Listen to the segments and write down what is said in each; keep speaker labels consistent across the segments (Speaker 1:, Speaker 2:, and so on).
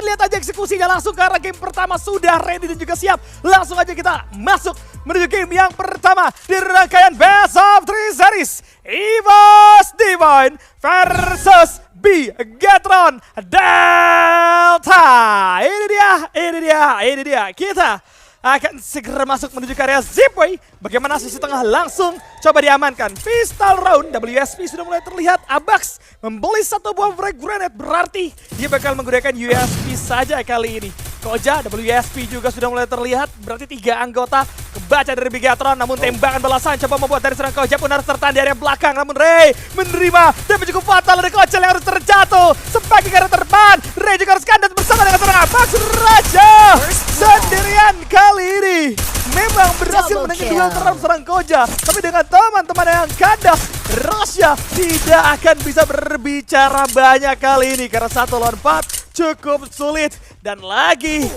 Speaker 1: Dan lihat aja eksekusinya langsung karena game pertama sudah ready dan juga siap. Langsung aja kita masuk menuju game yang pertama di rangkaian Best of 3 Series. EVOS Divine versus Bigetron Delta. Ini dia. Kita akan segera masuk menuju ke area Zipway. Bagaimana sisi tengah langsung coba diamankan. Pistol round, WSP sudah mulai terlihat. Abax membeli satu buah frag grenade, berarti dia bakal menggunakan USP saja kali ini. Koja, WSP juga sudah mulai terlihat, berarti 3 anggota kebaca dari Bigetron. Namun tembakan balasan coba membuat dari serang Koja pun harus tertahan di area belakang. Namun Ray menerima damage cukup fatal dari Kocel yang harus terjatuh sebagai garda terdepan. Ray juga harus kandas bersama dengan serang Abax. Raja sendirian kali ini memang berhasil menangin duel terhadap serang Koja. Tapi dengan teman-teman yang kandas, Rasya tidak akan bisa berbicara banyak kali ini karena 1 lawan 4 cukup sulit. Dan lagi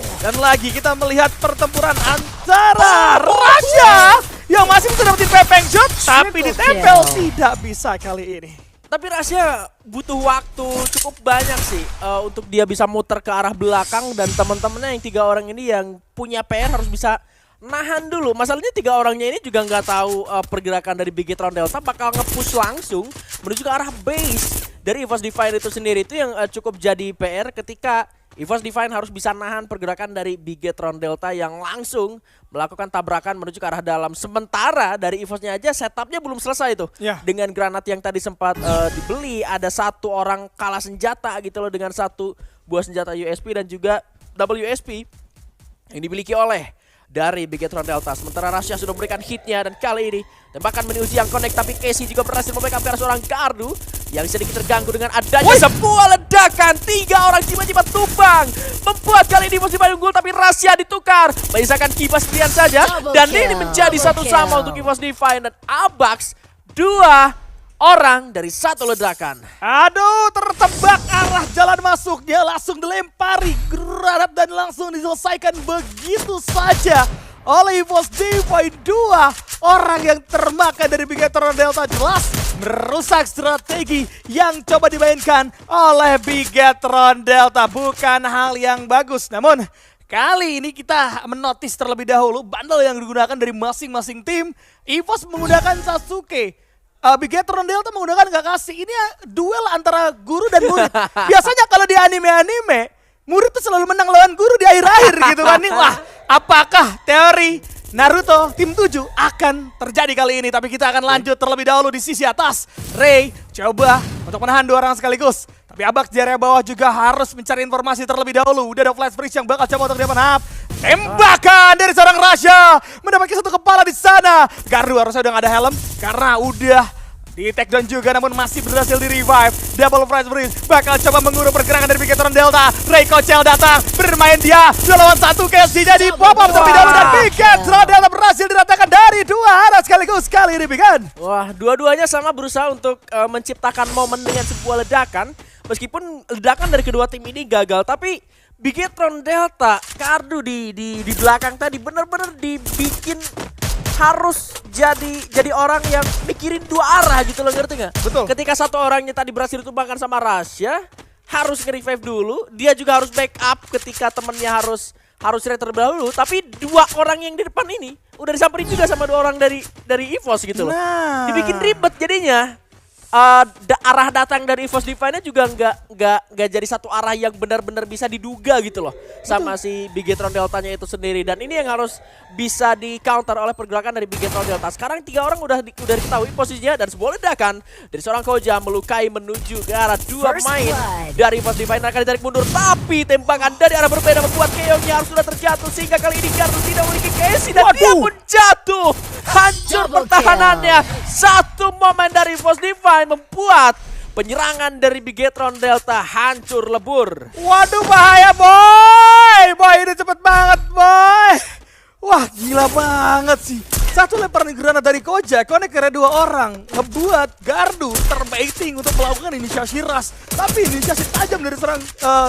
Speaker 1: kita melihat pertempuran antara Rasya yang masih bisa dapetin pepeng shot, tapi ditempel tidak bisa kali ini.
Speaker 2: Tapi Rasya butuh waktu cukup banyak sih untuk dia bisa muter ke arah belakang, dan teman-temannya yang 3 orang ini yang punya PR harus bisa nahan dulu. Masalahnya 3 orangnya ini juga nggak tahu pergerakan dari Bigetron Delta bakal nge-push langsung menuju ke arah base dari EVOS Divine itu sendiri. Itu yang cukup jadi PR ketika EVOS Divine harus bisa nahan pergerakan dari Bigetron Delta yang langsung melakukan tabrakan menuju ke arah dalam. Sementara dari EVOS-nya aja setupnya belum selesai tuh. Dengan granat yang tadi sempat dibeli, ada 1 orang kalah senjata gitu loh dengan 1 buah senjata USP dan juga WSP yang dimiliki oleh dari Bigetron Delta. Sementara Rasya sudah memberikan hitnya, dan kali ini tembakan menuju yang connect, tapi Casey juga berhasil membackup ke arah seorang Gardu yang sedikit terganggu dengan adanya sebuah ledakan. 3 orang tiba-tiba tumbang, membuat kali ini EVOS Divine unggul, tapi Rasya ditukar menyisakan Kibas sendirian saja. Dan ini menjadi 1 sama untuk EVOS Divine dan Abax. 2 orang dari 1 ledakan.
Speaker 1: Aduh, tertebak arah jalan masuknya, langsung dilempari granat dan langsung diselesaikan begitu saja oleh EVOS Divine. 2 orang yang termakan dari Bigetron Delta, jelas merusak strategi yang coba dimainkan oleh Bigetron Delta. Bukan hal yang bagus, namun kali ini kita menotis terlebih dahulu bundle yang digunakan dari masing-masing tim. EVOS menggunakan Sasuke, Bigetron Delta menggunakan Kakashi. Ini duel antara guru dan murid. Biasanya kalau di anime-anime, murid tuh selalu menang lawan guru di akhir-akhir gitu kan. Wah, apakah teori Naruto tim 7 akan terjadi kali ini? Tapi kita akan lanjut terlebih dahulu di sisi atas. Ray coba untuk menahan 2 orang sekaligus. Tapi Abax di area bawah juga harus mencari informasi terlebih dahulu. Udah ada flash freeze yang bakal coba untuk dia menahap. Tembakan dari seorang Rasya mendapatkan 1 kepala di sana. Gardu harusnya udah gak ada helm karena udah di take down juga, namun masih berhasil di revive. Double flash freeze bakal coba mengurung pergerakan dari Bigetron Delta. Ray Kocel datang bermain dia 2 lawan 1. Casey jadi pop up terlebih dahulu, dan Bigetron Delta berhasil diratakan dari 2 arah sekaligus kali ini Bigan.
Speaker 2: Wah, dua-duanya sama berusaha untuk menciptakan momen dengan sebuah ledakan. Meskipun ledakan dari kedua tim ini gagal, tapi Bigetron Delta, Kardu di belakang tadi benar-benar dibikin harus jadi orang yang mikirin 2 arah gitu loh, ngerti nggak?
Speaker 1: Betul.
Speaker 2: Ketika 1 orangnya tadi berhasil ditumbangkan sama Rasya, harus nge-revive dulu, dia juga harus backup ketika temennya harus red terlebih dahulu. Tapi 2 orang yang di depan ini udah disamperin juga sama 2 orang dari EVOS gitu loh. Dibikin ribet jadinya. Arah datang dari EVOS Divine juga nggak jadi 1 arah yang benar-benar bisa diduga gitu loh sama si Bigetron Deltanya itu sendiri. Dan ini yang harus bisa di counter oleh pergerakan dari Bigetron Delta. Sekarang 3 orang udah diketahui posisinya, dan sebuah ledakan dari seorang Koja melukai menuju ke arah 2 main dari EVOS Divine akan ditarik mundur. Tapi tembakan dari arah berbeda membuat Keongnya harus sudah terjatuh, sehingga kali ini Gardu tidak memiliki Casey dan dia pun jatuh. Hancur pertahanannya. 1 momen dari EVOS Divine membuat penyerangan dari Bigetron Delta hancur lebur.
Speaker 1: Waduh, bahaya boy. Boy ini cepet banget boy. Wah, gila banget sih. 1 lemparan granat dari Koja connect ke 2 orang, ngebuat Gardu terbaiting untuk melakukan inisiasi rush. Tapi inisiasi tajam dari serang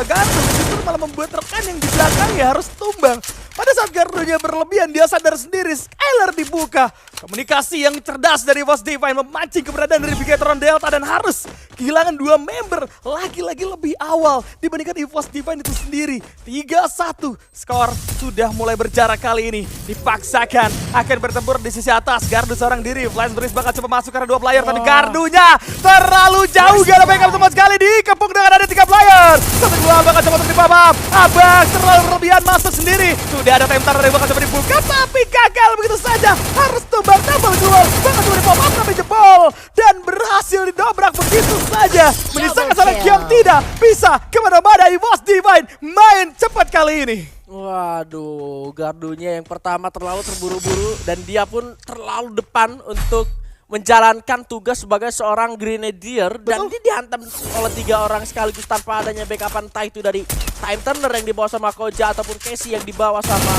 Speaker 1: Gardu justru malah membuat rekan yang di belakangnya harus tumbang. Pada saat gardunya berlebihan, dia sadar sendiri. Skylar dibuka. Komunikasi yang cerdas dari EVOS Divine memancing keberadaan dari Bigetron Delta dan harus kehilangan 2 member lagi-lagi lebih awal dibandingkan EVOS Divine itu sendiri. 3-1, skor sudah mulai berjarak kali ini. Dipaksakan akan bertempur di sisi atas. Gardu seorang diri, Flash Breeze bakal coba masuk karena 2 player, tapi gardunya terlalu jauh. Gak ada backup sama sekali, dikepung dengan ada 3 player. Satu keluar bakal coba untuk dipapap. Abang terlalu berlebihan masuk sendiri. Sudah ada temptar dari bakal coba dibuka, tapi gagal begitu saja. Harus tumbang double keluar, bakal coba dipop-up tapi jebol. Dan berhasil didobrak begitu saja. Menyisakan salah Kiong tidak bisa kemana-mana. EVOS Divine main cepat kali ini.
Speaker 2: Waduh, gardunya yang pertama terlalu terburu-buru dan dia pun terlalu depan untuk menjalankan tugas sebagai seorang grenadier. Dan dia dihantam oleh 3 orang sekaligus tanpa adanya backupan, entah itu dari Time Turner yang dibawa sama Koja ataupun Casey yang dibawa sama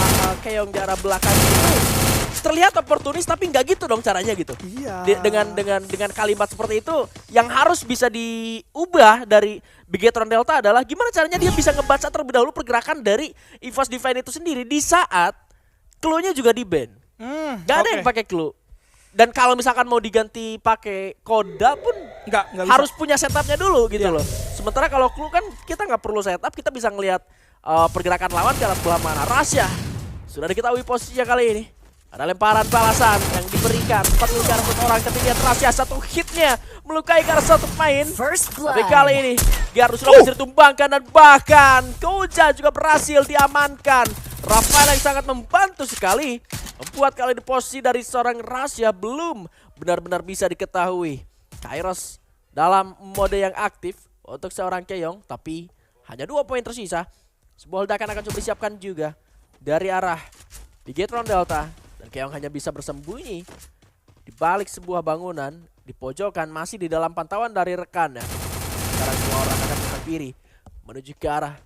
Speaker 2: Keong di arah belakang itu. Terlihat oportunis tapi nggak gitu dong caranya gitu.
Speaker 1: Iya.
Speaker 2: Dengan kalimat seperti itu yang harus bisa diubah dari Bigetron Delta adalah gimana caranya dia bisa ngebaca terlebih dahulu pergerakan dari EVOS Divine itu sendiri di saat clue-nya juga di-ban. Gak ada yang pakai clue. Dan kalau misalkan mau diganti pakai koda pun
Speaker 1: Nggak
Speaker 2: harus
Speaker 1: bisa.
Speaker 2: punya setupnya dulu gitu
Speaker 1: Iya.
Speaker 2: loh. Sementara kalau clue kan kita nggak perlu setup, kita bisa ngelihat pergerakan lawan ke arah sebelah mana. Rasya sudah diketahui posisinya kali ini. Ada lemparan balasan yang diberikan satu ke arah satu orang, tapi lihat Rasya satu hitnya melukai ke arah satu pemain. Tapi kali ini Gardu sudah berhasil ditumbangkan dan bahkan Koja juga berhasil diamankan. Rafael yang sangat membantu sekali membuat kali ini posisi dari seorang Rasya belum benar-benar bisa diketahui. Kairos dalam mode yang aktif untuk seorang Keong, tapi hanya 2 poin tersisa. Sebuah ledakan akan coba disiapkan juga dari arah Bigetron Delta. Dan Keong hanya bisa bersembunyi di balik sebuah bangunan di pojokan, masih di dalam pantauan dari rekannya. Sekarang 2 orang akan menghampiri menuju ke arah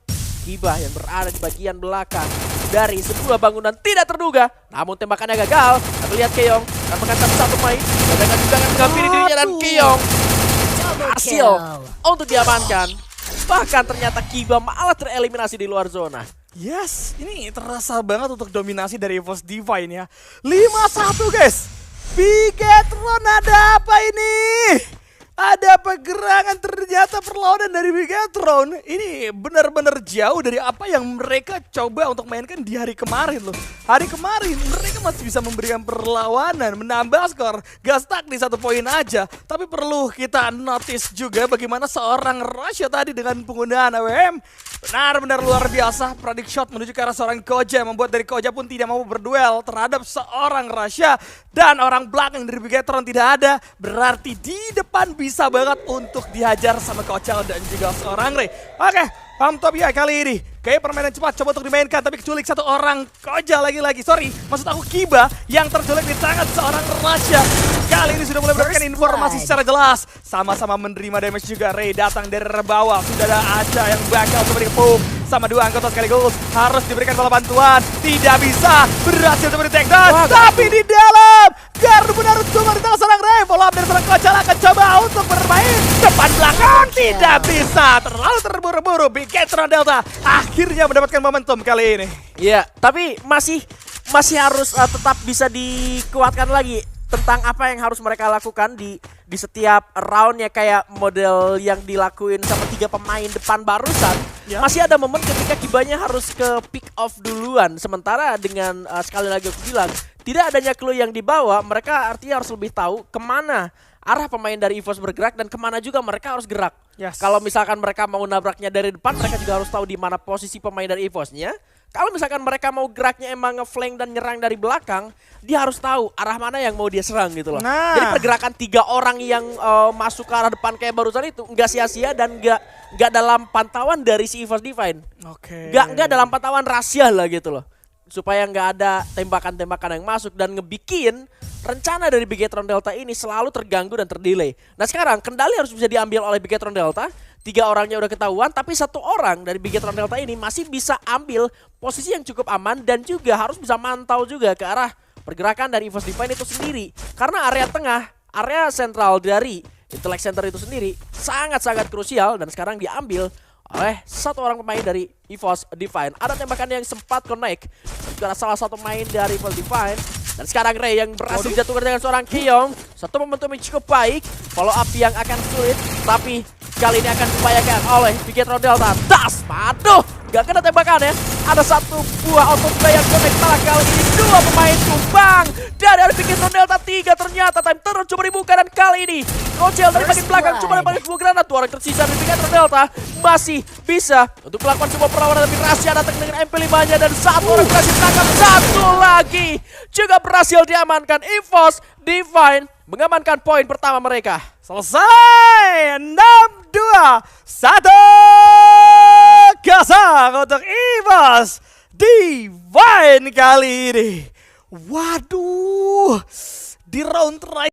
Speaker 2: Kibah yang berada di bagian belakang dari sebuah bangunan tidak terduga. Namun tembakannya gagal. Kita lihat Keong akan mengancam satu main. Dan juga akan menghampiri dirinya dan Keong berhasil untuk diamankan. Bahkan ternyata Kibah malah tereliminasi di luar zona.
Speaker 1: Yes, ini terasa banget untuk dominasi dari EVOS Divine ya. 5-1 guys. Bigetron, ada apa ini? Ada pergerakan, ternyata perlawanan dari Bigetron ini benar-benar jauh dari apa yang mereka coba untuk mainkan di hari kemarin loh. Hari kemarin mereka masih bisa memberikan perlawanan, menambah skor, gak stuck di 1 poin aja. Tapi perlu kita notice juga bagaimana seorang Rasya tadi dengan penggunaan AWM benar-benar luar biasa. Predict shot menuju ke arah seorang Koja, membuat dari Koja pun tidak mau berduel terhadap seorang Rasya. Dan orang belakang dari Bigetron tidak ada, berarti di depan bisa banget untuk dihajar sama Kocal dan juga seorang Ray. Oke, Pamtopia kali ini kayak permainan cepat coba untuk dimainkan, tapi keculik 1 orang Koja lagi-lagi. Sorry, maksud aku Kiba yang terculik di tangan seorang Rasya. Kali ini sudah mulai mendapatkan informasi secara jelas. Sama-sama menerima damage juga. Ray datang dari bawah. Sudah ada Aja yang bakal coba dikepung sama 2 anggota sekaligus. Harus diberikan bola bantuan. Tidak bisa. Berhasil coba di take down. Tapi di dalam. Gardu benar cuma di tangan seorang Ray. Follow up dari seorang Kocal akan coba untuk bermain depan belakang. Tidak bisa. Terlalu terburu-buru. Bigetron Delta akhirnya mendapatkan momentum kali ini.
Speaker 2: Iya, tapi masih harus tetap bisa dikuatkan lagi tentang apa yang harus mereka lakukan di setiap roundnya, kayak model yang dilakuin sama 3 pemain depan barusan.
Speaker 1: Ya.
Speaker 2: Masih ada momen ketika Kibanya harus ke pick off duluan. Sementara dengan sekali lagi aku bilang, tidak adanya clue yang dibawa, mereka artinya harus lebih tahu kemana arah pemain dari EVOS bergerak dan kemana juga mereka harus gerak.
Speaker 1: Yes.
Speaker 2: Kalau misalkan mereka mau nabraknya dari depan, mereka juga harus tahu di mana posisi pemain dari EVOS-nya. Kalau misalkan mereka mau geraknya emang nge-flank dan nyerang dari belakang, dia harus tahu arah mana yang mau dia serang gitu loh.
Speaker 1: Nah.
Speaker 2: Jadi pergerakan 3 orang yang masuk ke arah depan kayak barusan itu nggak sia-sia dan nggak dalam pantauan dari si EVOS Divine.
Speaker 1: Oke.
Speaker 2: Nggak dalam pantauan rahasia lah gitu loh. Supaya nggak ada tembakan-tembakan yang masuk dan ngebikin rencana dari Bigetron Delta ini selalu terganggu dan terdelay. Nah sekarang kendali harus bisa diambil oleh Bigetron Delta. 3 orangnya udah ketahuan, tapi 1 orang dari Bigetron Delta ini masih bisa ambil posisi yang cukup aman dan juga harus bisa mantau juga ke arah pergerakan dari EVOS Divine itu sendiri. Karena area tengah, area sentral dari Intellect Center itu sendiri sangat-sangat krusial dan sekarang diambil oleh satu orang pemain dari EVOS Divine. Ada tembakan yang sempat connect juga salah satu main dari EVOS Divine. Dan sekarang Ray yang berhasil jatuhkan dengan seorang Keong. Satu momentum yang cukup baik. Follow up yang akan sulit, tapi kali ini akan diupayakan oleh Bigetron Delta. Das, aduh, gak kena tembakannya. Ada satu buah auto play yang connect, malah kali ini dua pemain tumbang. Dari Bigetron Delta 3 ternyata time turn coba dibuka, dan kali ini Kocel dari bagian belakang cuma dapat sebuah granat. Dua orang tersisa dari Bigetron Delta masih bisa untuk melakukan sebuah perlawanan, tapi Rasya datang dengan MP5-nya dan satu orang berhasil tangkap, satu lagi juga berhasil diamankan. EVOS Divine mengamankan poin pertama mereka.
Speaker 1: Selesai 6-2, 1 kosong untuk EVOS Divine kali ini. Waduh, di round terakhir